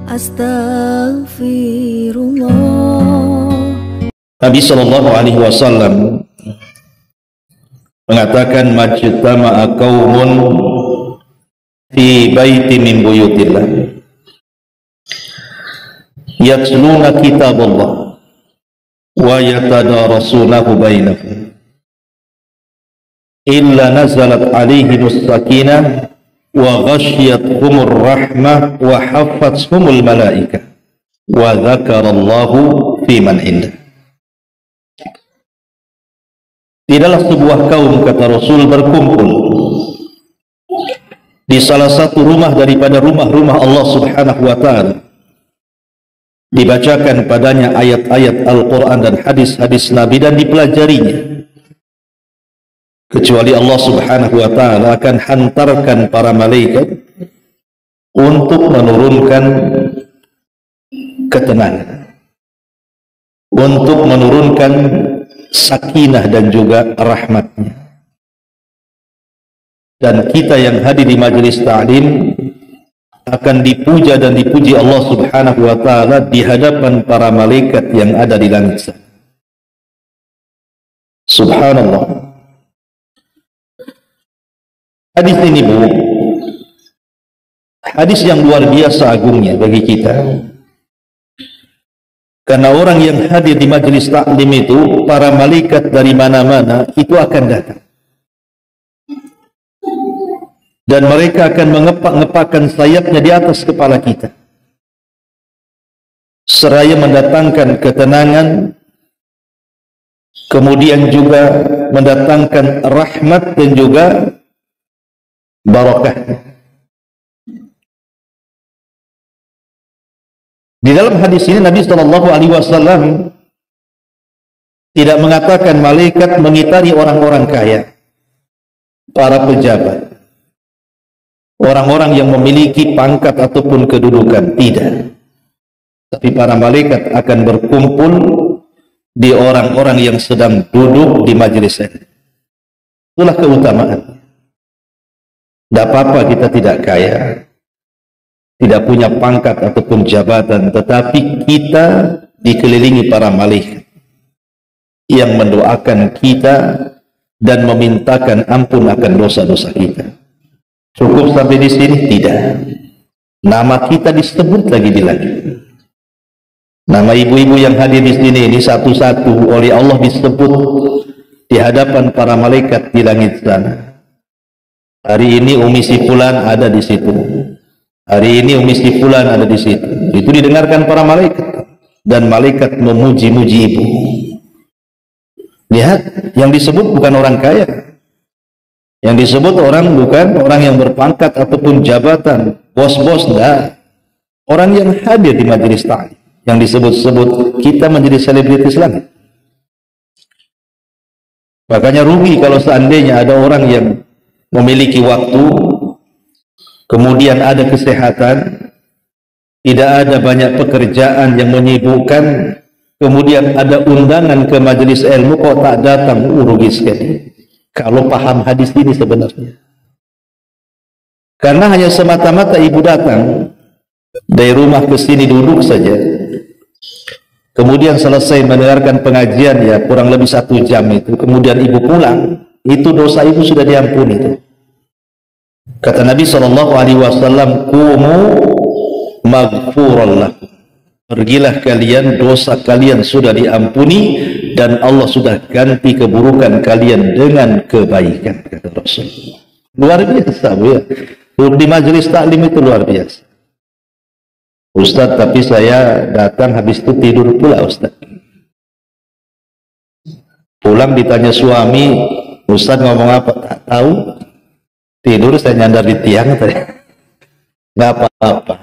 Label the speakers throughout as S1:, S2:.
S1: Astaghfirullah.
S2: Nabi Shallallahu Alaihi Wasallam mengatakan, majtama'a qaumun fi baiti min buyutillah yatluna kitaballah wa yatadarasunahu bainahum illa nazalat alaihimus sakinah wa ghasyiyatuhumur rahmah wa haffathumul malaikah wa dzakarallahu fi man indah. Tidaklah sebuah kaum, kata Rasul, berkumpul di salah satu rumah daripada rumah-rumah Allah Subhanahu wa ta'ala, dibacakan padanya ayat-ayat Al-Quran dan hadis-hadis Nabi dan dipelajarinya, kecuali Allah Subhanahu wa ta'ala akan hantarkan para malaikat untuk menurunkan ketenangan, untuk menurunkan sakinah dan juga rahmatnya. Dan kita yang hadir di majelis ta'lim akan dipuja dan dipuji Allah Subhanahu wa ta'ala di hadapan para malaikat yang ada di langit sana. Subhanallah. Hadis ini, Bu, hadis yang luar biasa agungnya bagi kita. Karena orang yang hadir di majelis taklim itu, para malaikat dari mana-mana itu akan datang. Dan mereka akan mengepak-ngepakkan sayapnya di atas kepala kita, seraya mendatangkan ketenangan, kemudian juga mendatangkan rahmat dan juga barakah. Di dalam hadis ini Nabi Shallallahu Alaihi Wasallam tidak mengatakan malaikat mengitari orang-orang kaya, para pejabat, orang-orang yang memiliki pangkat ataupun kedudukan. Tidak. Tapi para malaikat akan berkumpul di orang-orang yang sedang duduk di majelis ini. Itulah keutamaan. Tidak apa-apa kita tidak kaya, tidak punya pangkat ataupun jabatan, tetapi kita dikelilingi para malaikat yang mendoakan kita dan memintakan ampun akan dosa-dosa kita. Cukup sampai di sini? Tidak. Nama kita disebut lagi di langit. Nama ibu-ibu yang hadir di sini ini satu-satu oleh Allah disebut di hadapan para malaikat di langit sana. Hari ini Umi si Fulan ada di situ. Hari ini Umi si Fulan ada di situ. Itu didengarkan para malaikat dan malaikat memuji-muji ibu. Lihat, yang disebut bukan orang kaya. Yang disebut bukan orang yang berpangkat ataupun jabatan, bos-bos, enggak. Orang yang hadir di majelis ta'lim. Yang disebut-sebut kita menjadi selebritis langit. Makanya rugi kalau seandainya ada orang yang memiliki waktu, kemudian ada kesehatan, tidak ada banyak pekerjaan yang menyibukkan, kemudian ada undangan ke majelis ilmu kok tak datang, rugi sekali. Kalau paham hadis ini sebenarnya. Karena hanya semata-mata ibu datang dari rumah ke sini duduk saja, kemudian selesai mendengarkan pengajian ya kurang lebih 1 jam itu, kemudian ibu pulang, itu dosa ibu sudah diampuni itu. Kata Nabi Shallallahu Alaihi Wasallam, "Kumu maghfuran lakum." Pergilah kalian, dosa kalian sudah diampuni dan Allah sudah ganti keburukan kalian dengan kebaikan, kata Rasul. Luar biasa, Bu ya. Di majelis taklim itu luar biasa. Ustaz, tapi saya datang habis itu tidur pula, Ustaz. Pulang ditanya suami, Ustaz ngomong apa? Tak tahu. Tidur saya nyandar di tiang tadi. Nggak apa-apa.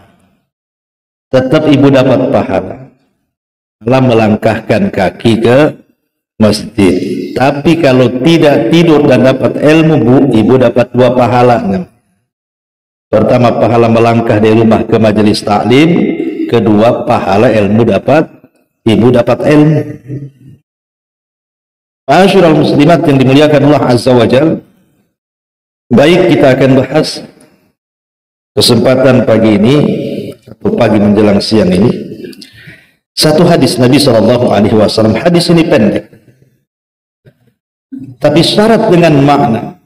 S2: Tetap ibu dapat pahala. Allah melangkahkan kaki ke masjid. Tapi kalau tidak tidur dan dapat ilmu, Bu, ibu dapat 2 pahala. Pertama, pahala melangkah dari rumah ke majelis taklim. Kedua, pahala ilmu dapat, ibu dapat ilmu. Ma'asyiral muslimat yang dimuliakan Allah Azza wa Jalla, baik kita akan bahas kesempatan pagi ini satu pagi menjelang siang ini, satu hadis Nabi Shallallahu Alaihi Wasallam. Hadis ini pendek, tapi syarat dengan makna.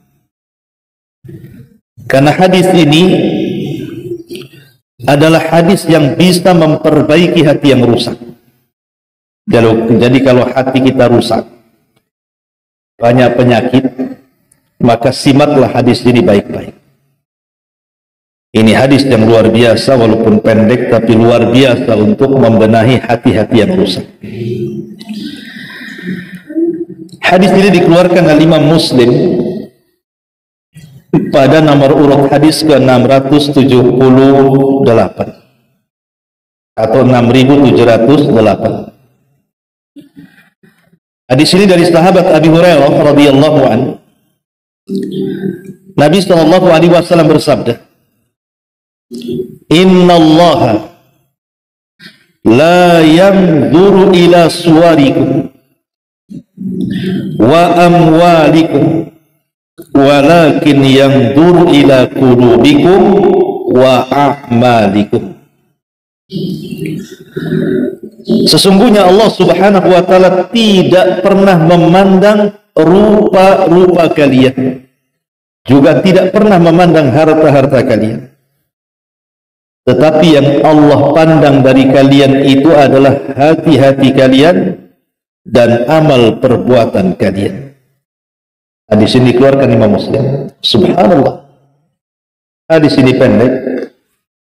S2: Karena hadis ini adalah hadis yang bisa memperbaiki hati yang rusak. Jadi kalau hati kita rusak, banyak penyakit, maka simaklah hadis ini baik-baik. Ini hadis yang luar biasa, walaupun pendek tapi luar biasa untuk membenahi hati-hati yang rusak. Hadis ini dikeluarkan oleh Imam Muslim pada nomor urut hadis ke-678 atau 6708. Hadis ini dari sahabat Abi Hurairah radhiyallahu anhu. Nabi sallallahu alaihi wasallam bersabda, "Innallaha la yanzuru ila suwarikum wa amwalikum walakin yanzuru ila qulubikum wa a'malikum." Sesungguhnya Allah Subhanahu wa taala tidak pernah memandang rupa-rupa kalian, juga tidak pernah memandang harta-harta kalian. Tetapi yang Allah pandang dari kalian itu adalah hati-hati kalian dan amal perbuatan kalian. Hadis ini dikeluarkan Imam Muslim. Subhanallah. Hadis ini pendek,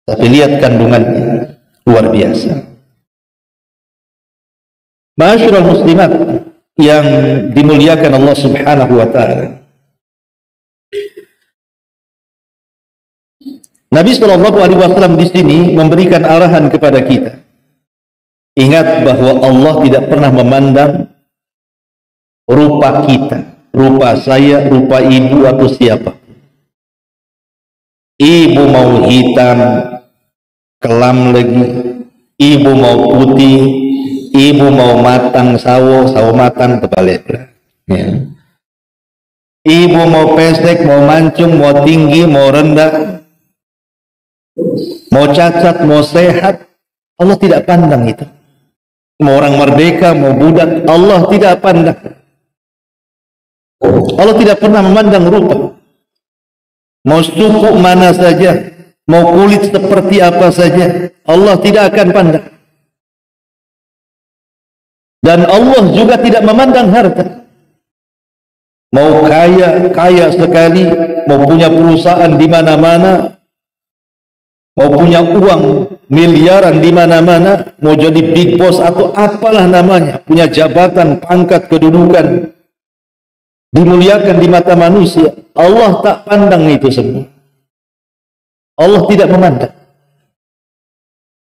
S2: tapi lihat kandungannya luar biasa. Ma'asyiral muslimat yang dimuliakan Allah Subhanahu wa taala. Nabi Shallallahu alaihi wasallam di sini memberikan arahan kepada kita. Ingat bahwa Allah tidak pernah memandang rupa kita, rupa saya, rupa ibu atau siapa. Ibu mau hitam, kelam lagi, ibu mau putih, ibu mau matang, sawo matang, terbalik. Ya. Ibu mau pesek, mau mancung, mau tinggi, mau rendah, mau cacat, mau sehat, Allah tidak pandang itu. Mau orang merdeka, mau budak, Allah tidak pandang. Allah tidak pernah memandang rupa. Mau suku mana saja, mau kulit seperti apa saja, Allah tidak akan pandang. Dan Allah juga tidak memandang harta. Mau kaya sekali, mau punya perusahaan di mana-mana, mau punya uang miliaran di mana-mana, mau jadi big boss atau apalah namanya, punya jabatan, pangkat, kedudukan, dimuliakan di mata manusia, Allah tak pandang itu semua. Allah tidak memandang.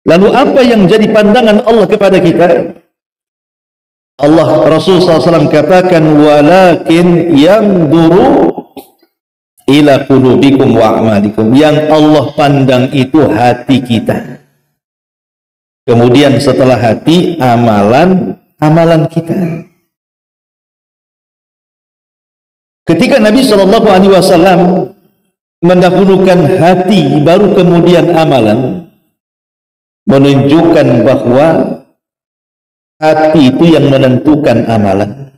S2: Lalu apa yang jadi pandangan Allah kepada kita? Allah, Rasul SAW katakan, walakin yanzuru ila qulubikum wa a'malikum. Yang Allah pandang itu hati kita. Kemudian setelah hati, amalan kita. Ketika Nabi Shallallahu Alaihi Wasallam mendahulukan hati, baru kemudian amalan, menunjukkan bahwa hati itu yang menentukan amalan.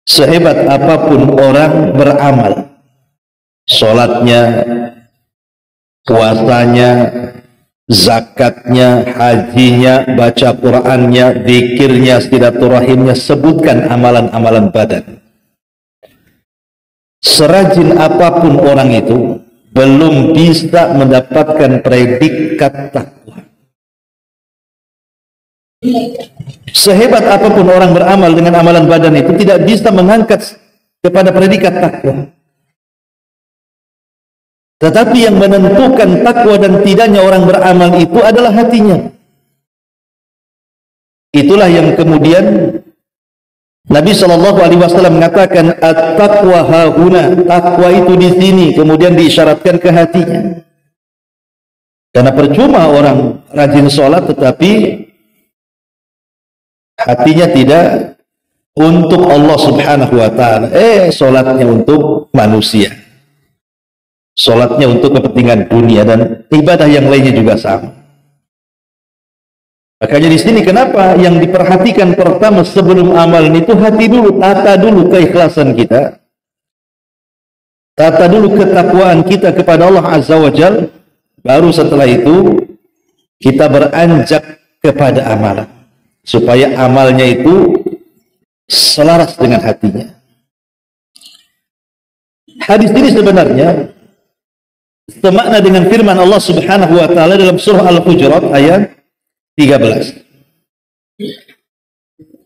S2: Sehebat apapun orang beramal, sholatnya, puasanya, zakatnya, hajinya, baca Qur'annya, zikirnya, silaturahimnya, sebutkan amalan-amalan badan. Serajin apapun orang itu, belum bisa mendapatkan predikat takwa. Sehebat apapun orang beramal dengan amalan badan itu, tidak bisa mengangkat kepada predikat takwa. Tetapi yang menentukan takwa dan tidaknya orang beramal itu adalah hatinya. Itulah yang kemudian Nabi Shallallahu Alaihi Wasallam mengatakan, at-taqwa hahuna, takwa itu di sini, kemudian diisyaratkan ke hatinya. Karena percuma orang rajin sholat tetapi hatinya tidak untuk Allah Subhanahu wa taala. Sholatnya untuk manusia. Sholatnya untuk kepentingan dunia, dan ibadah yang lainnya juga sama. Makanya di sini kenapa yang diperhatikan pertama sebelum amalan itu hati dulu, tata dulu keikhlasan kita, tata dulu ketakwaan kita kepada Allah Azza wa Jalla, baru setelah itu kita beranjak kepada amalan, supaya amalnya itu selaras dengan hatinya. Hadis ini sebenarnya semakna dengan firman Allah Subhanahu wa taala dalam surah Al-Hujurat ayat 13.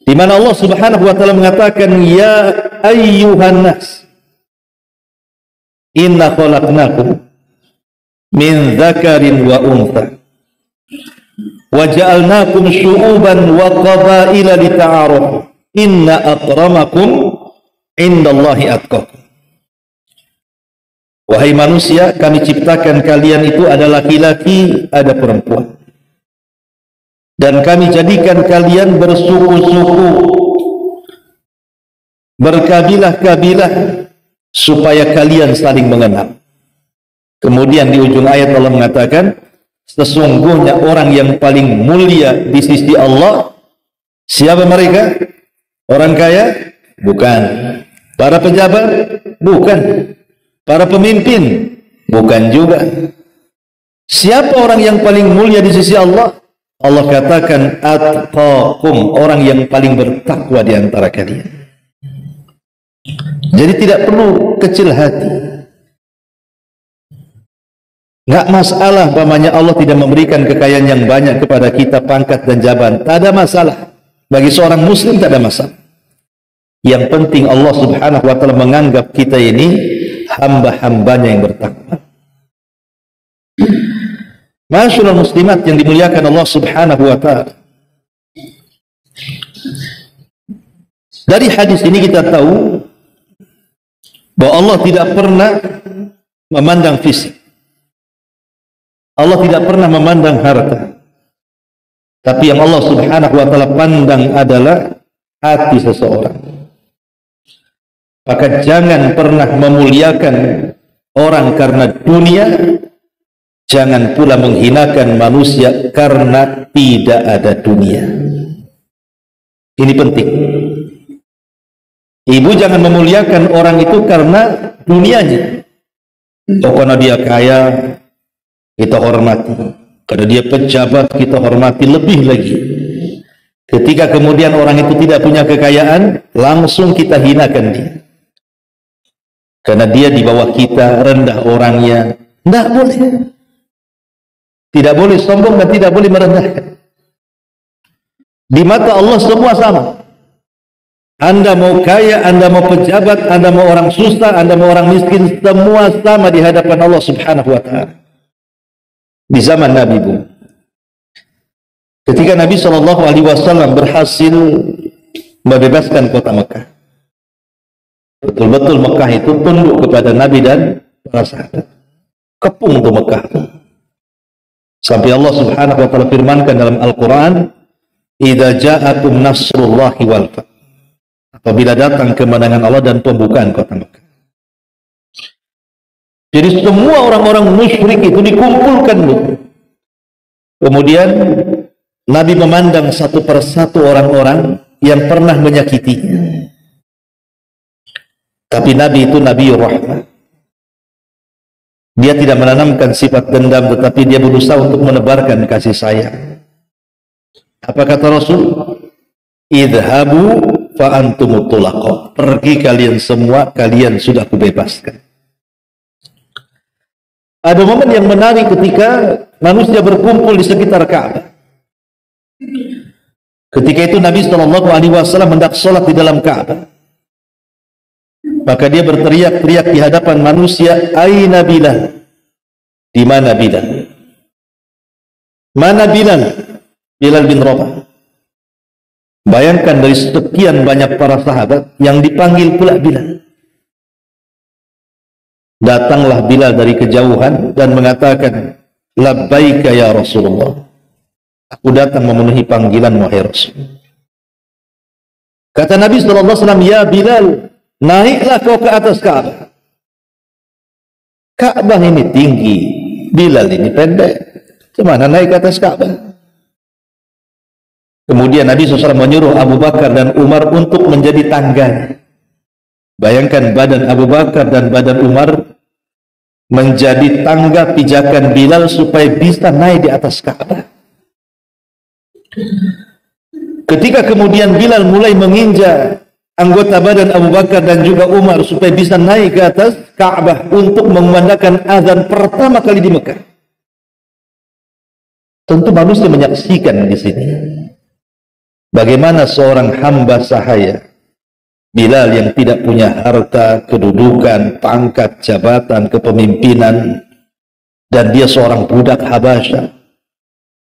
S2: Di mana Allah Subhanahu wa taala mengatakan, ya ayyuhan nas inna khalaqnakum min dzakarin wa untha wa ja'alnakum syu'uban wa qabaila lita'arafu inna akramakum indallahi atqakum. Wahai manusia, kami ciptakan kalian itu ada laki-laki, ada perempuan, dan kami jadikan kalian bersuku-suku, berkabilah-kabilah, supaya kalian saling mengenal. Kemudian di ujung ayat Allah mengatakan, sesungguhnya orang yang paling mulia di sisi Allah, siapa mereka? Orang kaya? Bukan. Para pejabat? Bukan. Para pemimpin? Bukan juga. Siapa orang yang paling mulia di sisi Allah? Allah katakan, atqakum, orang yang paling bertakwa di antara kalian. Jadi tidak perlu kecil hati. Nggak masalah umpamanya Allah tidak memberikan kekayaan yang banyak kepada kita, pangkat dan jabatan. Tak ada masalah. Bagi seorang muslim tak ada masalah. Yang penting Allah Subhanahu wa taala menganggap kita ini hamba-hambanya yang bertakwa. Masyaallah muslimat yang dimuliakan Allah Subhanahu wa taala. Dari hadis ini kita tahu bahwa Allah tidak pernah memandang fisik. Allah tidak pernah memandang harta. Tapi yang Allah Subhanahu wa taala pandang adalah hati seseorang. Maka jangan pernah memuliakan orang karena dunia, jangan pula menghinakan manusia karena tidak ada dunia. Ini penting. Ibu jangan memuliakan orang itu karena dunianya. Oh, karena dia kaya, kita hormati. Karena dia pejabat, kita hormati lebih lagi. Ketika kemudian orang itu tidak punya kekayaan, langsung kita hinakan dia. Karena dia di bawah kita, rendah orangnya. Tidak boleh. Tidak boleh sombong dan tidak boleh merendahkan. Di mata Allah semua sama. Anda mau kaya, Anda mau pejabat, Anda mau orang susah, Anda mau orang miskin, semua sama di hadapan Allah Subhanahu wa taala. Di zaman Nabi, Bu, ketika Nabi SAW berhasil membebaskan kota Mekah, betul-betul Mekah itu tunduk kepada Nabi dan para sahabat. Kepung tuh Mekah. Sampai Allah Subhanahu wa taala firmankan dalam Al-Qur'an, "Idza ja'akum nasrullahi wal fath." Apabila datang kemenangan Allah dan pembukaan kota Mekah. Jadi semua orang-orang musyrik itu dikumpulkan. Kemudian Nabi memandang satu persatu orang-orang yang pernah menyakitinya. Tapi Nabi itu Nabi Rahmah. Dia tidak menanamkan sifat dendam, tetapi dia berusaha untuk menebarkan kasih sayang. Apa kata Rasul? Idhabu fa antumut tulaqah. Pergi kalian semua, kalian sudah kubebaskan. Ada momen yang menarik ketika manusia berkumpul di sekitar Ka'bah. Ketika itu Nabi SAW hendak sholat di dalam Ka'bah. Maka dia berteriak-teriak di hadapan manusia, "Aina Bilal?" Di mana Bilal? Mana Bilal? Bilal bin Rabah. Bayangkan dari sekian banyak para sahabat yang dipanggil pula Bilal. Datanglah Bilal dari kejauhan dan mengatakan, "Labbaika ya Rasulullah." Aku datang memenuhi panggilan wahai Rasul. Kata Nabi SAW, "Ya Bilal, naiklah kau ke atas Ka'bah. Ka'bah ini tinggi, Bilal ini pendek. Gimana naik ke atas Ka'bah? Kemudian Nabi SAW menyuruh Abu Bakar dan Umar untuk menjadi tangga. Bayangkan badan Abu Bakar dan badan Umar menjadi tangga pijakan Bilal supaya bisa naik di atas Ka'bah. Ketika kemudian Bilal mulai menginjak anggota badan Abu Bakar dan juga Umar supaya bisa naik ke atas Ka'bah untuk mengumandangkan azan pertama kali di Mekah. Tentu manusia menyaksikan di sini bagaimana seorang hamba sahaya Bilal yang tidak punya harta, kedudukan, pangkat, jabatan, kepemimpinan, dan dia seorang budak Habasyah,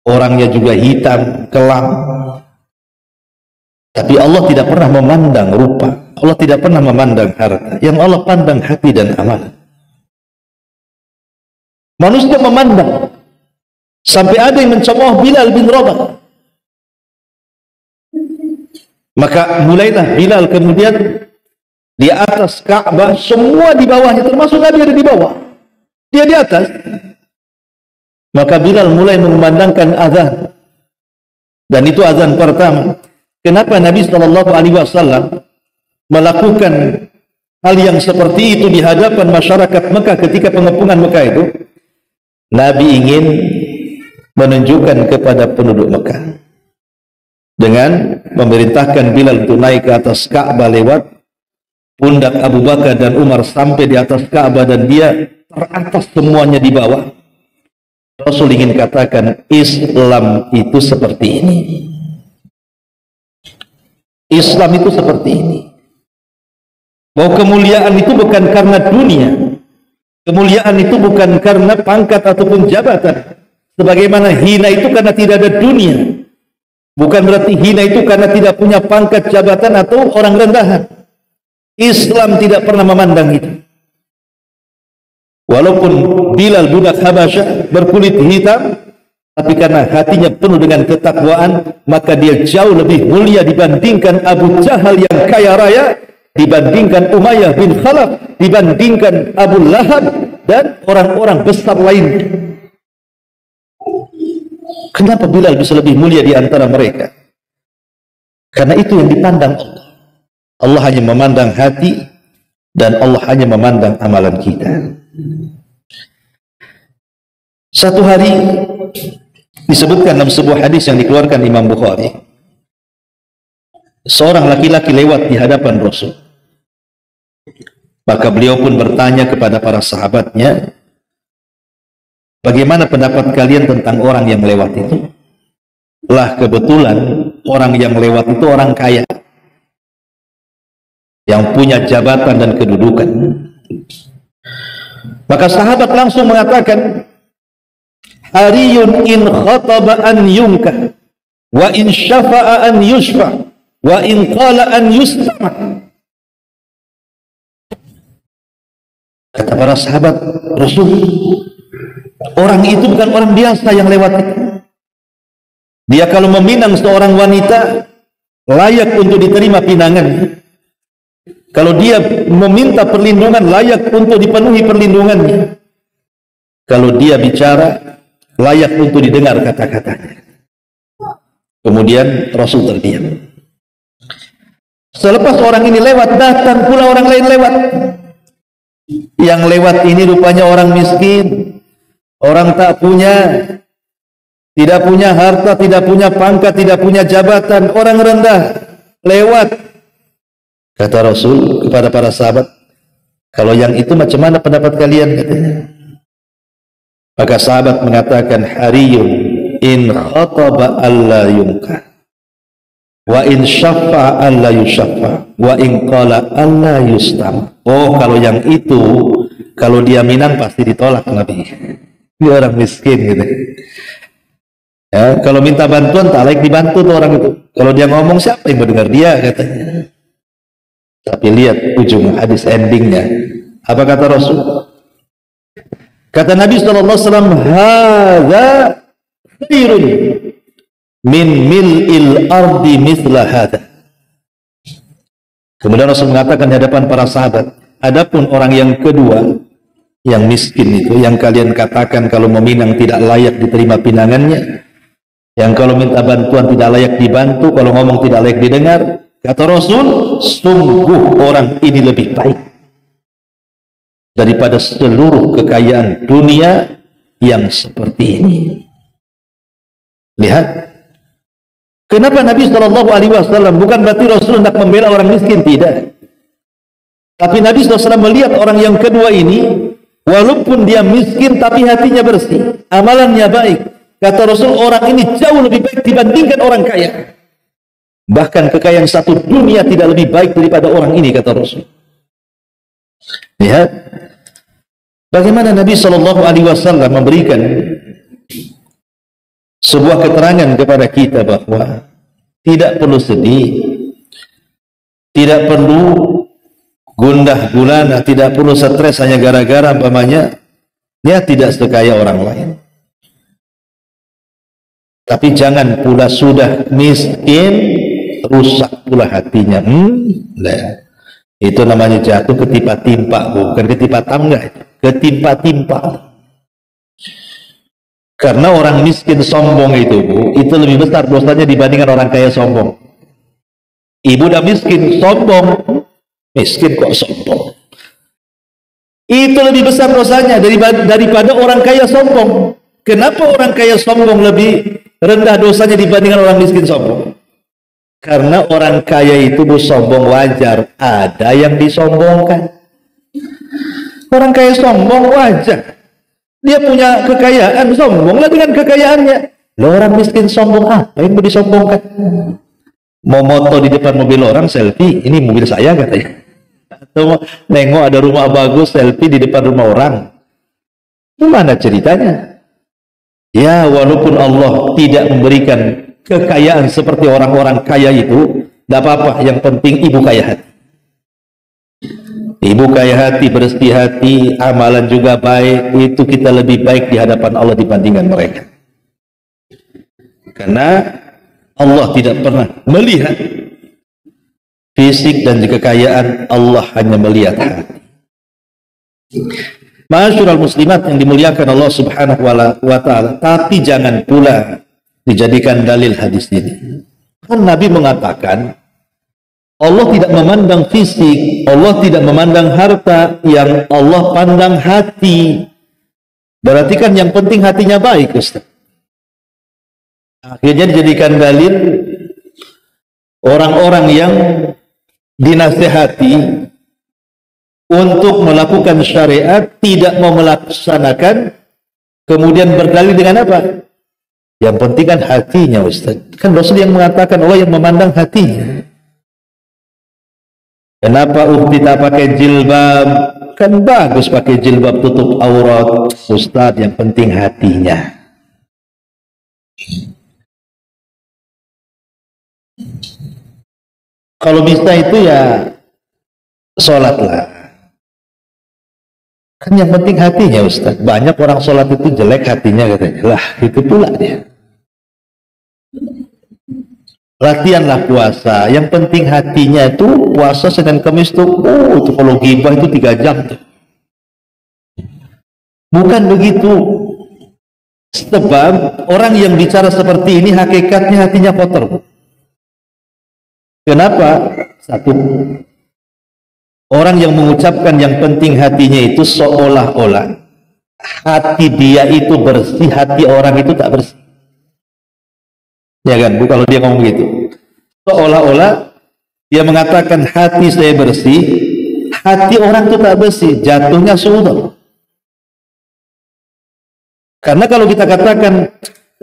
S2: orangnya juga hitam, kelam, tapi Allah tidak pernah memandang rupa, Allah tidak pernah memandang harta, yang Allah pandang hati dan amalan. Manusia memandang sampai ada yang mencemooh Bilal bin Rabah. Maka mulailah Bilal kemudian di atas Ka'bah, semua di bawahnya, termasuk Nabi ada di bawah, dia di atas. Maka Bilal mulai mengumandangkan azan, dan itu azan pertama. Kenapa Nabi SAW melakukan hal yang seperti itu di hadapan masyarakat Mekah ketika pengepungan Mekah itu? Nabi ingin menunjukkan kepada penduduk Mekah dengan memerintahkan Bilal untuk naik ke atas Ka'bah lewat pundak Abu Bakar dan Umar sampai di atas Ka'bah, dan dia teratas semuanya di bawah. Rasul ingin katakan Islam itu seperti ini. Islam itu seperti ini. Bahwa kemuliaan itu bukan karena dunia, kemuliaan itu bukan karena pangkat ataupun jabatan. Sebagaimana hina itu karena tidak ada dunia, bukan berarti hina itu karena tidak punya pangkat, jabatan, atau orang rendahan. Islam tidak pernah memandang itu. Walaupun Bilal budak Habasyah berkulit hitam, tapi karena hatinya penuh dengan ketakwaan, maka dia jauh lebih mulia dibandingkan Abu Jahal yang kaya raya, dibandingkan Umayyah bin Khalaf, dibandingkan Abu Lahab, dan orang-orang besar lain. Kenapa Bilal bisa lebih mulia di antara mereka? Karena itu yang dipandang Allah. Allah hanya memandang hati, dan Allah hanya memandang amalan kita. Satu hari disebutkan dalam sebuah hadis yang dikeluarkan Imam Bukhari, seorang laki-laki lewat di hadapan Rasul. Maka beliau pun bertanya kepada para sahabatnya, bagaimana pendapat kalian tentang orang yang lewat itu? Lah, kebetulan orang yang lewat itu orang kaya, yang punya jabatan dan kedudukan. Maka sahabat langsung mengatakan, hariyun in khataba an yunka, wa in syafa'a an yushfa, wa in qala an yustama. Kata para sahabat Rasul, orang itu bukan orang biasa yang lewat itu. Dia kalau meminang seorang wanita, layak untuk diterima pinangannya. Kalau dia meminta perlindungan, layak untuk dipenuhi perlindungannya. Kalau dia bicara, layak untuk didengar kata-katanya. Kemudian Rasul terdiam. Selepas orang ini lewat, datang pula orang lain lewat. Yang lewat ini rupanya orang miskin, orang tak punya, tidak punya harta, tidak punya pangkat, tidak punya jabatan, orang rendah lewat. Kata Rasul kepada para sahabat, kalau yang itu macam mana pendapat kalian? Katanya. Maka sahabat mengatakan, hariyun in khataba alla yunka, wa in syafa alla yushaffa, wa in qala alla yustam. Oh, kalau yang itu, kalau dia minang pasti ditolak Nabi. Dia orang miskin gitu. Ya, kalau minta bantuan tak layak dibantu tuh orang itu. Kalau dia ngomong, siapa yang mendengar dia, katanya. Tapi lihat ujung hadis endingnya. Apa kata Rasul? Kata Nabi SAW, hadza khairun min mil'il ardi mithla hadza. Kemudian Rasul mengatakan di hadapan para sahabat, adapun orang yang kedua, yang miskin itu, yang kalian katakan kalau meminang tidak layak diterima pinangannya, yang kalau minta bantuan tidak layak dibantu, kalau ngomong tidak layak didengar. Kata Rasul, sungguh orang ini lebih baik daripada seluruh kekayaan dunia yang seperti ini. Lihat, kenapa Nabi Shallallahu Alaihi Wasallam, bukan berarti Rasul hendak membela orang miskin, tidak. Tapi Nabi SAW melihat orang yang kedua ini, walaupun dia miskin tapi hatinya bersih, amalannya baik. Kata Rasul, orang ini jauh lebih baik dibandingkan orang kaya. Bahkan kekayaan satu dunia tidak lebih baik daripada orang ini, kata Rasul. Lihat bagaimana Nabi Shallallahu Alaihi Wasallam memberikan sebuah keterangan kepada kita bahwa tidak perlu sedih, tidak perlu gundah gulana, tidak perlu stres hanya gara-gara umpamanya dia tidak sekaya orang lain. Tapi jangan pula sudah miskin rusak pula hatinya. Itu namanya jatuh ketimpa-timpa, bukan ketimpa tangga, ketimpa-timpa. Karena orang miskin sombong itu, Bu, itu lebih besar dosanya dibandingkan orang kaya sombong. Ibu udah miskin, sombong, miskin kok sombong. Itu lebih besar dosanya daripada orang kaya sombong. Kenapa orang kaya sombong lebih rendah dosanya dibandingkan orang miskin sombong? Karena orang kaya itu, Bu, sombong wajar, ada yang disombongkan. Orang kaya sombong wajar, dia punya kekayaan, sombonglah dengan kekayaannya. Loh, orang miskin sombong apa yang mau disombongkan? Mau moto di depan mobil orang, selfie, ini mobil saya katanya. Atau nengok ada rumah bagus, selfie di depan rumah orang. Gimana ceritanya? Ya, walaupun Allah tidak memberikan kekayaan seperti orang-orang kaya itu, tidak apa-apa, yang penting ibu kaya hati. Ibu kaya hati, bersih hati, amalan juga baik, itu kita lebih baik di hadapan Allah dibandingkan mereka. Karena Allah tidak pernah melihat fisik dan kekayaan, Allah hanya melihat hati. Ma'asyiral muslimat yang dimuliakan Allah Subhanahu wa ta'ala, tapi jangan pula dijadikan dalil hadis ini. Kan Nabi mengatakan Allah tidak memandang fisik, Allah tidak memandang harta, yang Allah pandang hati. Berarti kan yang penting hatinya baik, Ustaz. Akhirnya dijadikan dalil orang-orang yang dinasihati untuk melakukan syariat, tidak mau melaksanakan, kemudian berdalil dengan apa? Yang penting kan hatinya, Ustaz. Kan Rasul yang mengatakan Allah yang memandang hatinya. Kenapa kita pakai jilbab? Kan bagus pakai jilbab tutup aurat, Ustaz, yang penting hatinya. Kalau bisa itu ya sholatlah. Kan yang penting hatinya, Ustaz. Banyak orang sholat itu jelek hatinya, katanya. Lah, itu pula dia. Latihanlah puasa. Yang penting hatinya itu puasa Senin Kamis tuh, itu kalau gibah itu 3 jam tuh. Bukan begitu. Sebab orang yang bicara seperti ini hakikatnya hatinya kotor. Kenapa? Satu, orang yang mengucapkan yang penting hatinya itu seolah-olah hati dia itu bersih, hati orang itu tak bersih. Ya kan, Bu, kalau dia ngomong gitu. Seolah-olah dia mengatakan hati saya bersih, hati orang itu tak bersih, jatuhnya suudon. Karena kalau kita katakan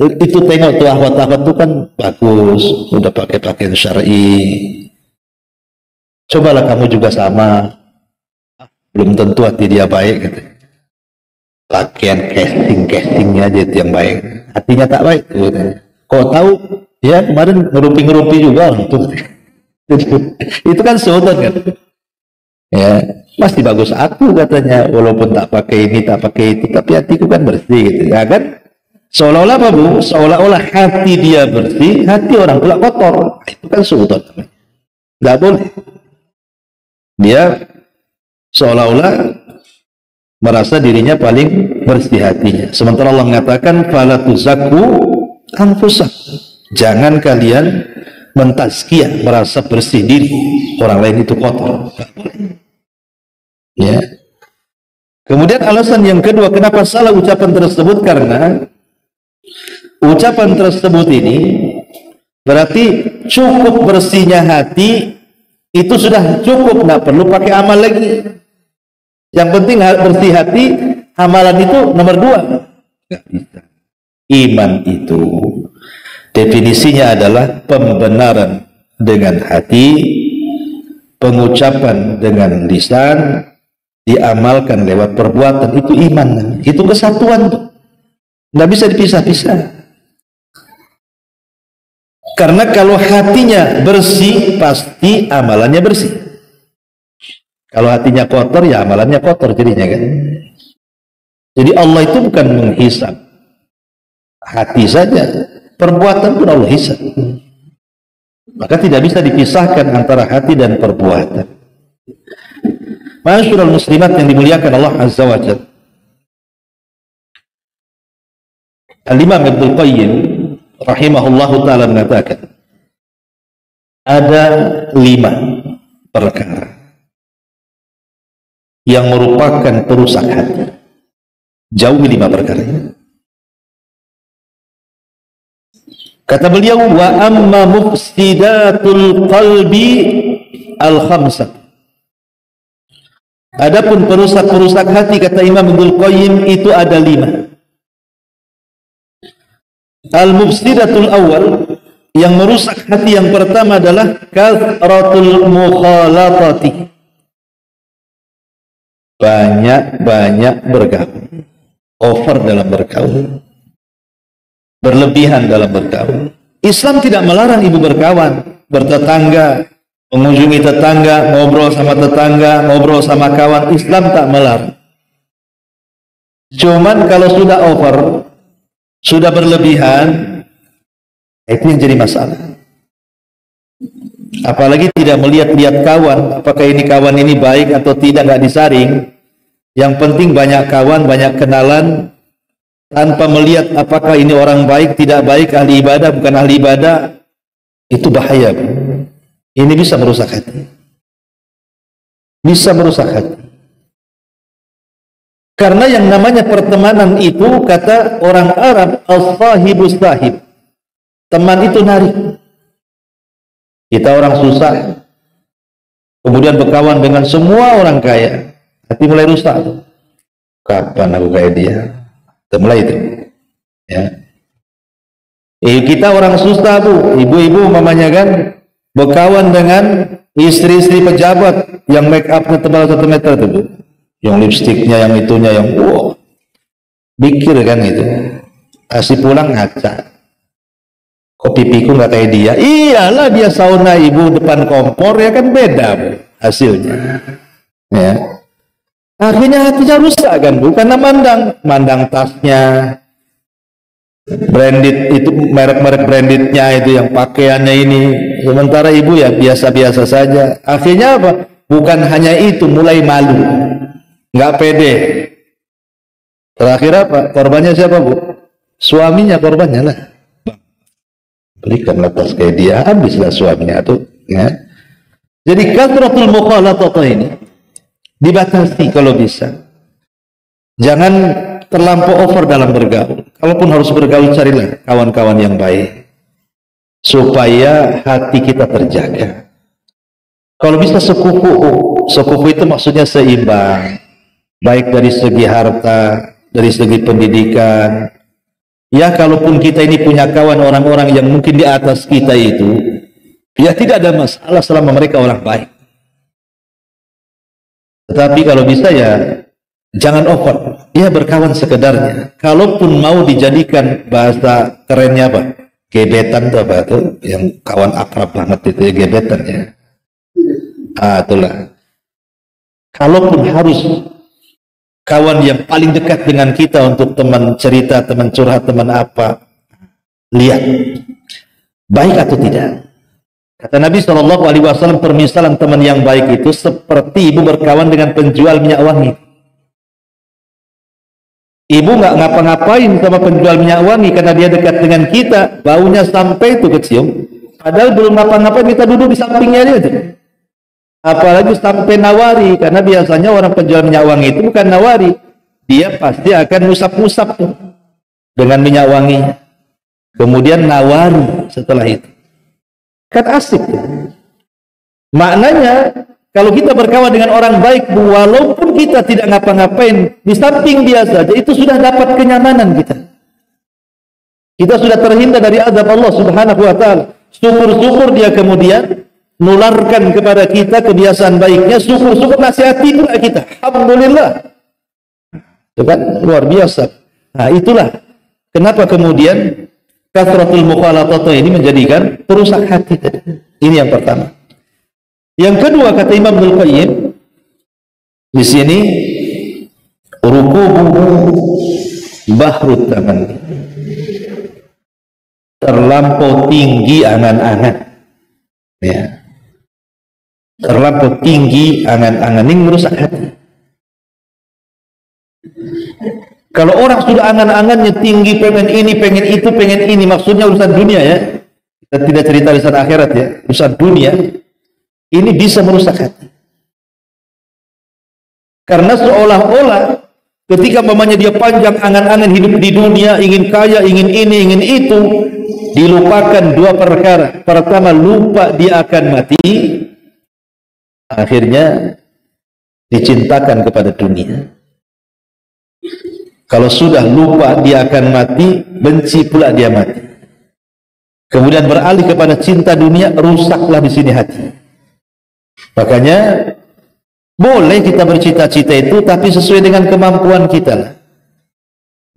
S2: itu tengok tuh ahwat-ahwat itu kan bagus, udah pakai pakaian syar'i. Cobalah kamu juga sama. Belum tentu hati dia baik, gitu. Pakaian casting-castingnya aja itu yang baik, hatinya tak baik, gitu. Kau tahu ya kemarin ngerumpi-ngerumpi juga orang itu. Itu kan suudon kan. Ya, masih bagus aku katanya, walaupun tak pakai ini, tak pakai itu, tapi hatiku kan bersih, gitu. Ya kan? Seolah-olah apa, Bu? Seolah-olah hati dia bersih, hati orang pula kotor. Itu kan suudon. Tidak boleh. Dia seolah-olah merasa dirinya paling bersih hatinya. Sementara Allah mengatakan fala tuzakku anfusakum, jangan kalian mentazkiyah, merasa bersih diri, orang lain itu kotor. Ya. Kemudian alasan yang kedua kenapa salah ucapan tersebut, karena ucapan tersebut ini berarti cukup bersihnya hati itu sudah cukup, nggak perlu pakai amal lagi. Yang penting bersih hati, amalan itu nomor 2. Iman itu definisinya adalah pembenaran dengan hati, pengucapan dengan lisan, diamalkan lewat perbuatan. Itu iman, itu kesatuan, nggak bisa dipisah-pisah. Karena kalau hatinya bersih, pasti amalannya bersih. Kalau hatinya kotor, ya amalannya kotor jadinya kan. Jadi Allah itu bukan menghisab hati saja, perbuatan pun Allah hisab. Maka tidak bisa dipisahkan antara hati dan perbuatan. Ma'asyiral muslimat yang dimuliakan Allah Azza wa Jalla. Al-Imam Ibnu Qayyim rahimahullahu ta'ala mengatakan ada 5 perkara yang merupakan perusak hati. Jauhi 5 perkara ini. Kata beliau, wa amma mufsidatul qalbi al-khamsah. Adapun perusak-perusak hati, kata Imam Ibnu Qayyim, itu ada 5. Al-mufsidatul awal, yang merusak hati yang pertama adalah kathratul mukhalatati, banyak bergaul, over dalam bergaul, berlebihan dalam bergaul. Islam tidak melarang ibu berkawan, bertetangga, mengunjungi tetangga, ngobrol sama tetangga, ngobrol sama kawan. Islam tak melarang. Cuman kalau sudah over, sudah berlebihan, itu yang jadi masalah. Apalagi tidak melihat-lihat kawan, apakah ini kawan ini baik atau tidak, nggak disaring. Yang penting banyak kawan, banyak kenalan, tanpa melihat apakah ini orang baik, tidak baik, ahli ibadah, bukan ahli ibadah. Itu bahaya. Ini bisa merusak hati. Bisa merusak hati. Karena yang namanya pertemanan itu, kata orang Arab, as-sahibus sahib. Teman itu narik. Kita orang susah, kemudian berkawan dengan semua orang kaya, hati mulai rusak. Kapan aku kayak dia? Mulai itu. Ya. Kita orang susah, Bu. Ibu-ibu mamanya kan berkawan dengan istri-istri pejabat yang make upnya tebal 1 meter tuh, Bu. Yang lipstiknya, yang itunya, yang wow. Pikir kan itu. Kasih pulang ngaca. Kok pipiku nggak kayak dia? Iyalah, dia sauna ibu depan kompor, ya kan beda, Bu, hasilnya. Ya. Akhirnya hatinya rusak kan, Bu, karena mandang tasnya branded, itu merek-merek brandednya itu, yang pakaiannya ini, sementara ibu ya biasa-biasa saja. Akhirnya apa? Bukan hanya itu, mulai malu, nggak pede. Terakhir apa? Korbannya siapa, Bu? Suaminya korbannya lah. Belikan lepas kayak dia, habislah suaminya tuh. Ya. Jadi kathratul mukhalatah ini dibatasi kalau bisa. Jangan terlampau over dalam bergaul. Kalaupun harus bergaul, carilah kawan-kawan yang baik supaya hati kita terjaga. Kalau bisa sekufu, sekufu itu maksudnya seimbang, baik dari segi harta, dari segi pendidikan. Ya, kalaupun kita ini punya kawan orang-orang yang mungkin di atas kita itu, ya tidak ada masalah selama mereka orang baik. Tetapi kalau bisa ya jangan over. Ya berkawan sekedarnya. Kalaupun mau dijadikan bahasa kerennya apa? Gebetan tuh apa tuh? Yang kawan akrab banget itu ya, gebetan ya. Itulah. Kalaupun harus kawan yang paling dekat dengan kita untuk teman cerita, teman curhat, teman apa, lihat baik atau tidak. Kata Nabi SAW, permisalan teman yang baik itu seperti ibu berkawan dengan penjual minyak wangi. Ibu nggak ngapa-ngapain sama penjual minyak wangi karena dia dekat dengan kita, baunya sampai itu kecium. Padahal belum ngapa-ngapain, kita duduk di sampingnya dia tuh. Apalagi sampai nawari, karena biasanya orang penjual minyak wangi itu bukan nawari, dia pasti akan ngusap-ngusap tuh dengan minyak wangi. Kemudian nawari setelah itu. Kan asik tuh. Maknanya kalau kita berkawan dengan orang baik, walaupun kita tidak ngapa-ngapain, di samping dia saja, itu sudah dapat kenyamanan kita. Kita sudah terhindar dari azab Allah Subhanahu wa ta'ala. Syukur-syukur dia kemudian nularkan kepada kita kebiasaan baiknya, syukur-syukur nasihati pula kita. Alhamdulillah. Itu kan luar biasa. Nah, itulah kenapa kemudian kasratul mukhalatah ini menjadikan perusak hati. Ini yang pertama. Yang kedua, kata Imam Ibnul Qayyim di sini, rukubuhu bahrut tamanni, terlampau tinggi angan-angan, ya, terlampau tinggi angan-angan ini merusak hati. Kalau orang sudah angan-angannya tinggi, pengen ini, pengen itu, pengen ini, maksudnya urusan dunia ya, kita tidak cerita urusan akhirat ya, urusan dunia. Ini bisa merusak hati. Karena seolah-olah ketika mamanya dia panjang angan-angan hidup di dunia, ingin kaya, ingin ini, ingin itu, dilupakan dua perkara. Pertama, lupa dia akan mati. Akhirnya dicintakan kepada dunia. Kalau sudah lupa dia akan mati, benci pula dia mati. Kemudian beralih kepada cinta dunia, rusaklah di sini hati. Makanya boleh kita bercita-cita itu, tapi sesuai dengan kemampuan kita lah.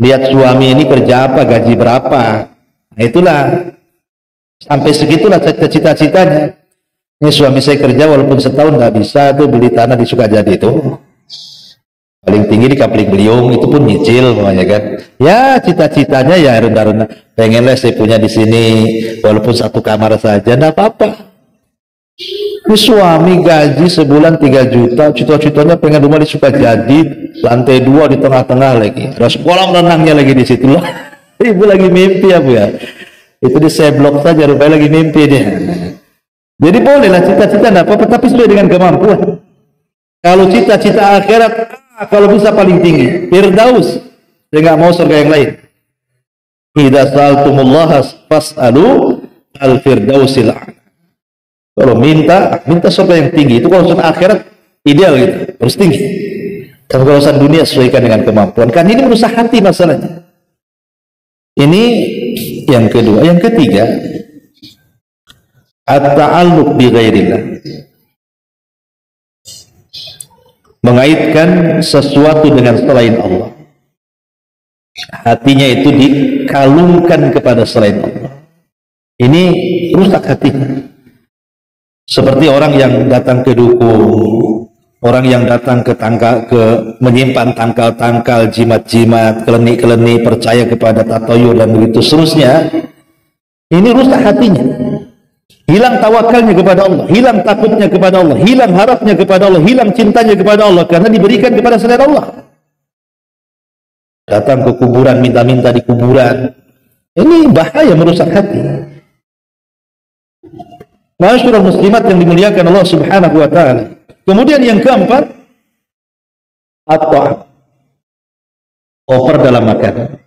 S2: Lihat suami ini kerja apa, gaji berapa, nah, itulah sampai segitulah cita-citanya. Ini suami saya kerja walaupun setahun nggak bisa tuh beli tanah di Sukajadi itu, paling tinggi di Kapling Beliung, itu pun nyicil namanya kan. Ya cita-citanya ya rendah-rendah, pengenlah saya punya di sini walaupun satu kamar saja, nggak apa-apa. Ini suami gaji sebulan 3 juta, cita-citanya pengen rumah di Sukajadi, lantai 2 di tengah-tengah lagi, ada sekolah renangnya lagi di situ loh. Ibu lagi mimpi ya Bu ya, itu di seblok saja rupanya lagi mimpi dia. Jadi bolehlah cita-cita enggak apa-apa, tapi sesuai dengan kemampuan. Kalau cita-cita akhirat, kalau bisa paling tinggi Firdaus, saya nggak mau surga yang lain. Idza sa'altumullaha fas'alu al-firdausil a'la. Kalau minta surga yang tinggi. Itu kalau urusan akhirat ideal gitu, harus tinggi. Dan kalau urusan dunia sesuaikan dengan kemampuan. Kan ini merusak hati masalahnya. Ini yang kedua. Yang ketiga, at-ta'alluq bi ghairillah. Mengaitkan sesuatu dengan selain Allah. Hatinya itu dikalungkan kepada selain Allah. Ini rusak hatinya. Seperti orang yang datang ke dukun, orang yang datang ke menyimpan tangkal-tangkal, jimat-jimat, keleni-keleni, percaya kepada tatayur dan begitu seterusnya. Ini rusak hatinya. Hilang tawakalnya kepada Allah, hilang takutnya kepada Allah, hilang harapnya kepada Allah, hilang cintanya kepada Allah karena diberikan kepada selain Allah. Datang ke kuburan, minta-minta di kuburan. Ini bahaya, merusak hati. Masyaallah muslimat yang dimuliakan Allah Subhanahu wa taala. Kemudian yang keempat, at-ta'am. Over dalam makanan.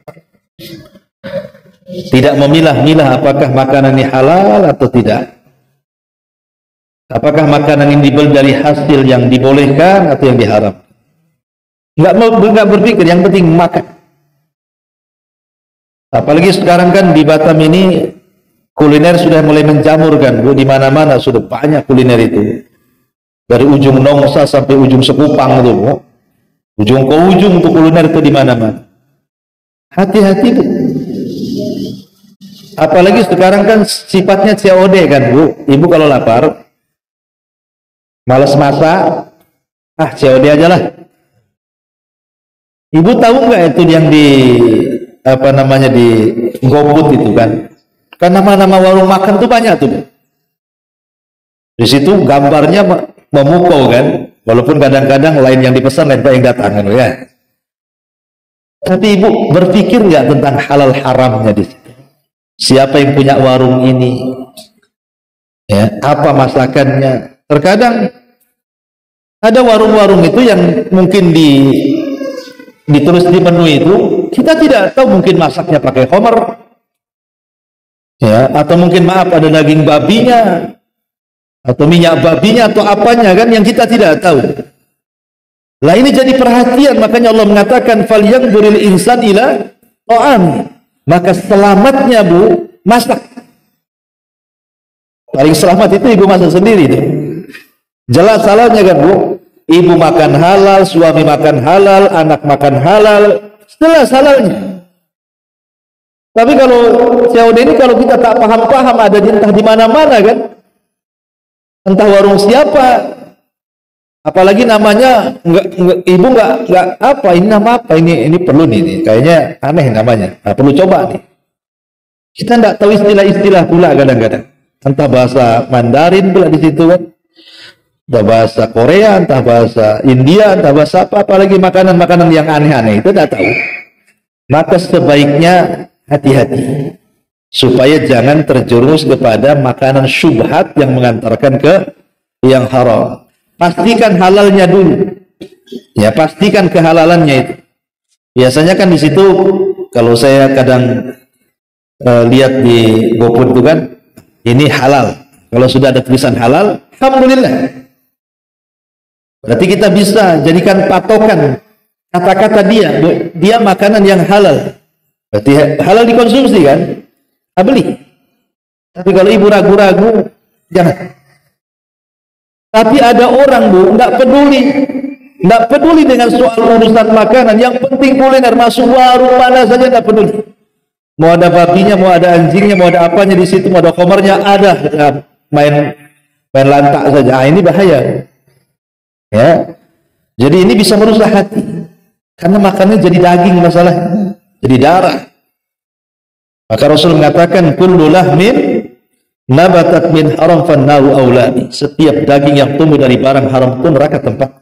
S2: Tidak memilah-milah apakah makanan ini halal atau tidak. Apakah makanan ini dibeli dari hasil yang dibolehkan atau yang diharam. Enggak berpikir, yang penting makan. Apalagi sekarang kan di Batam ini kuliner sudah mulai menjamur kan, Bu, di mana-mana sudah banyak kuliner itu. Dari ujung Nongsa sampai ujung Sekupang itu, Bu. Ujung ke ujung tuh kuliner itu di mana-mana. Hati-hati, Bu. Apalagi sekarang kan sifatnya COD kan, Bu. Ibu kalau lapar, malas masak, COD aja lah. Ibu tahu nggak itu yang di di GoFood itu kan? Kan nama-nama warung makan tuh banyak tuh. Di situ gambarnya memukau kan, walaupun kadang-kadang lain yang dipesan lain yang datang kan ya. Tapi ibu berpikir nggak tentang halal haramnya di situ? Siapa yang punya warung ini? Ya, apa masakannya? Terkadang ada warung-warung itu yang mungkin ditulis di menu itu, kita tidak tahu, mungkin masaknya pakai homer, ya, atau mungkin maaf ada daging babinya, atau minyak babinya, atau apanya kan yang kita tidak tahu. Lah ini jadi perhatian, makanya Allah mengatakan falyanzuril insan ila ta'am. Maka selamatnya Bu, masak. Paling selamat itu ibu masak sendiri tuh. Jelas halalnya kan Bu. Ibu makan halal, suami makan halal, anak makan halal, jelas halalnya. Tapi kalau COD ini kalau kita tak paham-paham, ada entah di mana-mana kan. Entah warung siapa. Apalagi namanya ibu nggak apa, ini nama apa, ini perlu nih, kayaknya aneh namanya, nah, perlu coba nih. Kita nggak tahu istilah-istilah pula kadang-kadang, entah bahasa Mandarin pula di situ kan, entah bahasa Korea, entah bahasa India, entah bahasa apa, apalagi makanan-makanan yang aneh-aneh itu nggak tahu. Maka sebaiknya hati-hati supaya jangan terjerumus kepada makanan syubhat yang mengantarkan ke yang haram. Pastikan halalnya dulu. Ya, pastikan kehalalannya itu. Biasanya kan di situ kalau saya kadang lihat di GoFood itu kan, ini halal. Kalau sudah ada tulisan halal, alhamdulillah. Berarti kita bisa jadikan patokan kata-kata dia makanan yang halal. Berarti halal dikonsumsi kan? Beli. Tapi kalau ibu ragu-ragu, jangan. Tapi ada orang Bu, nggak peduli dengan soal urusan makanan. Yang penting kuliner, masuk warung mana saja nggak peduli. Mau ada babinya, mau ada anjingnya, mau ada apanya di situ, mau ada komernya, ada. Main lantak saja. Ini bahaya. Ya, jadi ini bisa merusak hati. Karena makannya jadi daging masalahnya, jadi darah. Maka Rasul mengatakan kullu lahmin nabatat min haram fannaru aulani. Setiap daging yang tumbuh dari barang haram itu neraka tempat.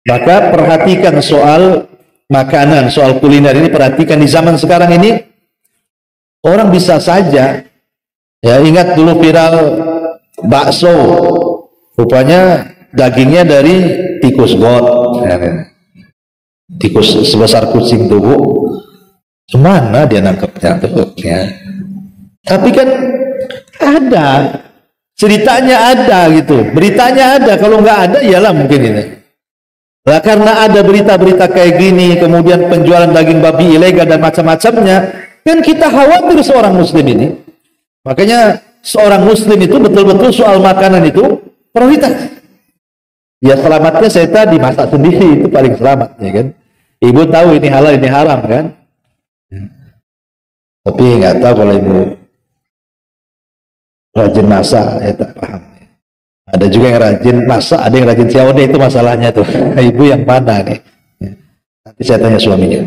S2: Maka perhatikan soal makanan, soal kuliner ini, perhatikan di zaman sekarang ini orang bisa saja, ya, ingat dulu viral bakso, rupanya dagingnya dari tikus got, tikus sebesar kucing tuh Bu. Kemana dia nangkepnya tuh ya? Tapi kan ada ceritanya, ada gitu, beritanya ada. Kalau nggak ada, iyalah mungkin ini. Nah, karena ada berita-berita kayak gini, kemudian penjualan daging babi ilegal dan macam-macamnya, kan kita khawatir seorang muslim ini. Makanya seorang muslim itu betul-betul soal makanan itu prioritas. Ya selamatnya saya tadi masak sendiri itu paling selamat, ya kan. Ibu tahu ini halal, ini haram kan. Tapi nggak tahu kalau ibu rajin masak, ya tak paham. Ada juga yang rajin masak, ada yang rajin COD, itu masalahnya tuh. Ibu yang mana nih? Nanti saya tanya suaminya.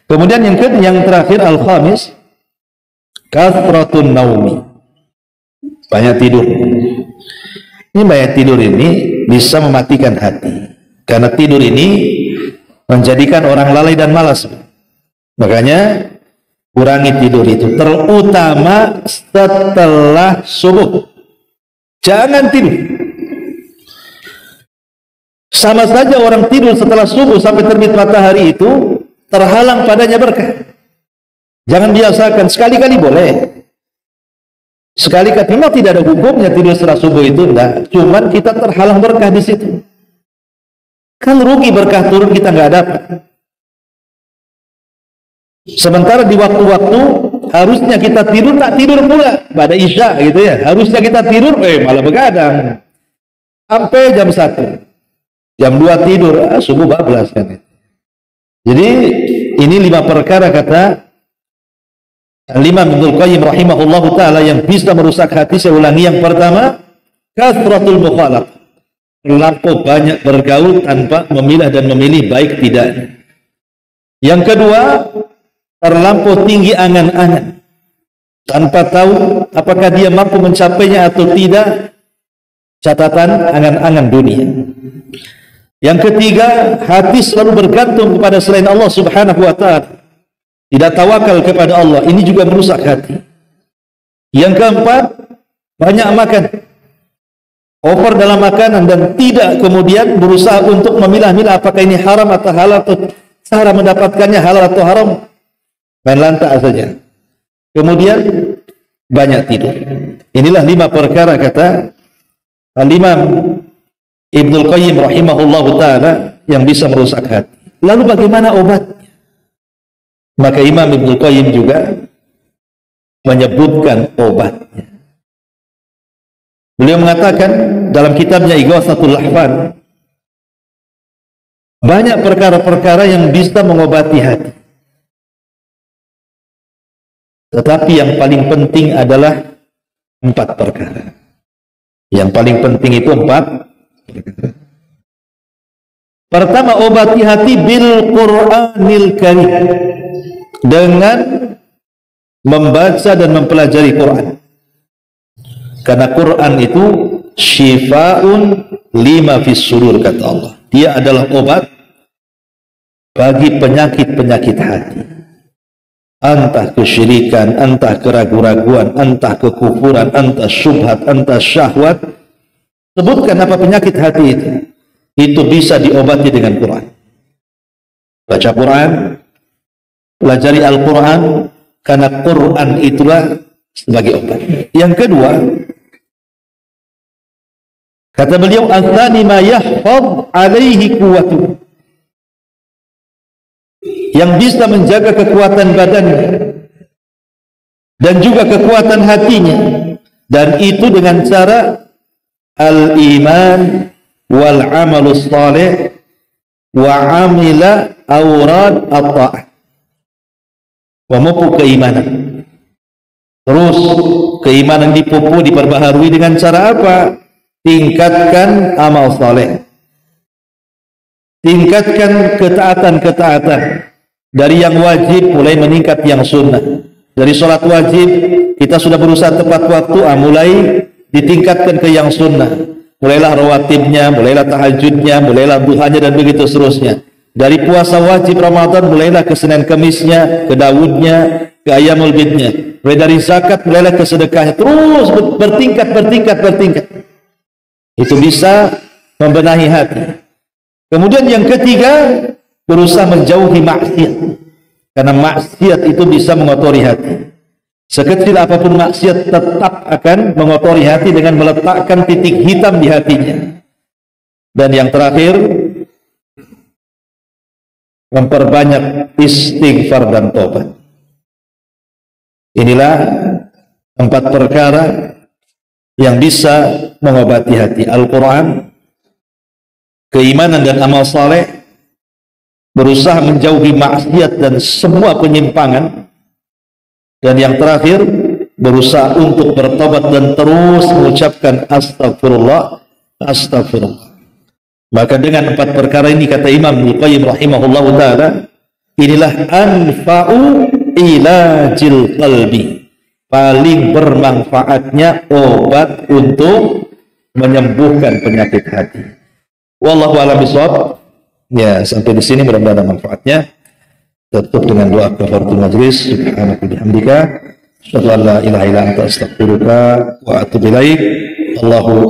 S2: Kemudian yang terakhir al-khamis, kathratun naumi. Banyak tidur. Ini banyak tidur ini bisa mematikan hati. Karena tidur ini menjadikan orang lalai dan malas. Makanya kurangi tidur itu, terutama setelah subuh. Jangan tidur. Sama saja orang tidur setelah subuh sampai terbit matahari itu terhalang padanya berkah. Jangan biasakan, sekali-kali boleh. Sekali-kali memang tidak ada hukumnya tidur setelah subuh itu, enggak. Cuman kita terhalang berkah di situ. Kan rugi berkah turun kita nggak dapat. Sementara di waktu-waktu harusnya kita tidur, tak tidur pula pada isya gitu ya. Harusnya kita tidur, malah begadang sampai jam 1, jam 2 tidur, subuh bablas kan. Jadi ini 5 perkara kata Al-Imam Ibnu Qayyim rahimahullahu taala yang bisa merusak hati. Saya ulangi, yang pertama, kathratul mukhalaf, terlampau banyak bergaul tanpa memilah dan memilih baik tidaknya. Yang kedua, terlampau tinggi angan-angan tanpa tahu apakah dia mampu mencapainya atau tidak. Catatan angan-angan dunia. Yang ketiga, hati selalu bergantung kepada selain Allah Subhanahu wa ta'ala, tidak tawakal kepada Allah. Ini juga merusak hati. Yang keempat, banyak makan, over dalam makanan, dan tidak kemudian berusaha untuk memilah-milah apakah ini haram atau halal, atau cara mendapatkannya halal atau haram, main lantak saja. Kemudian banyak tidur. Inilah 5 perkara, kata Al-Imam Ibnul Qayyim rahimahullahu ta'ala, yang bisa merusak hati. Lalu bagaimana obatnya? Maka Imam Ibnul Qayyim juga menyebutkan obatnya. Beliau mengatakan dalam kitabnya Ighatsatul Lahfan, banyak perkara-perkara yang bisa mengobati hati, tetapi yang paling penting adalah 4 perkara. Yang paling penting itu 4. Pertama, obati hati bil Qur'anil Karim, dengan membaca dan mempelajari Quran. Karena Quran itu syifa'un lima fis sudur, kata Allah. Dia adalah obat bagi penyakit-penyakit hati. Entah kesyirikan, entah keraguan-raguan, entah kekufuran, entah syubhat, entah syahwat. Sebutkan apa penyakit hati itu. Itu bisa diobati dengan Quran. Baca Quran, pelajari Al-Quran, karena Quran itulah sebagai obat. Yang kedua, kata beliau, "Atsani ma yahfaz alaihi quwwatu." Yang bisa menjaga kekuatan badannya dan juga kekuatan hatinya, dan itu dengan cara al-iman wal amalus salih wa amila awrad at-ta'ah. Memupuk keimanan. Terus keimanan dipupuk, diperbaharui dengan cara apa? Tingkatkan amal saleh, tingkatkan ketaatan-ketaatan. Dari yang wajib mulai meningkat yang sunnah. Dari sholat wajib kita sudah berusaha tepat waktu, mulai ditingkatkan ke yang sunnah. Mulailah rawatibnya, mulailah tahajudnya, mulailah duhanya, dan begitu seterusnya. Dari puasa wajib Ramadan mulailah ke Senin Kemisnya, ke Daudnya, ke Ayyamul Bidnya. Mulai dari zakat mulailah ke sedekahnya. Terus bertingkat. Itu bisa membenahi hati. Kemudian yang ketiga, berusaha menjauhi maksiat. Karena maksiat itu bisa mengotori hati. Sekecil apapun maksiat tetap akan mengotori hati dengan meletakkan titik hitam di hatinya. Dan yang terakhir, memperbanyak istighfar dan tobat. Inilah 4 perkara yang bisa mengobati hati. Al-Quran, keimanan dan amal saleh, berusaha menjauhi maksiat dan semua penyimpangan, dan yang terakhir berusaha untuk bertobat dan terus mengucapkan astagfirullah, astagfirullah. Maka dengan 4 perkara ini, kata Imam Al-Qayyim rahimahullah ta'ala, inilah anfa'u ilajil qalbi, paling bermanfaatnya obat untuk menyembuhkan penyakit hati. Wallahu a'lam bishawab. Ya, sampai di sini mudah-mudahan ada manfaatnya. Tutup dengan doa kafaratul majlis. Subhanaka bihamdika, asyhadu an la ilaha illa anta, astaghfiruka wa atubu ilaik. Allahu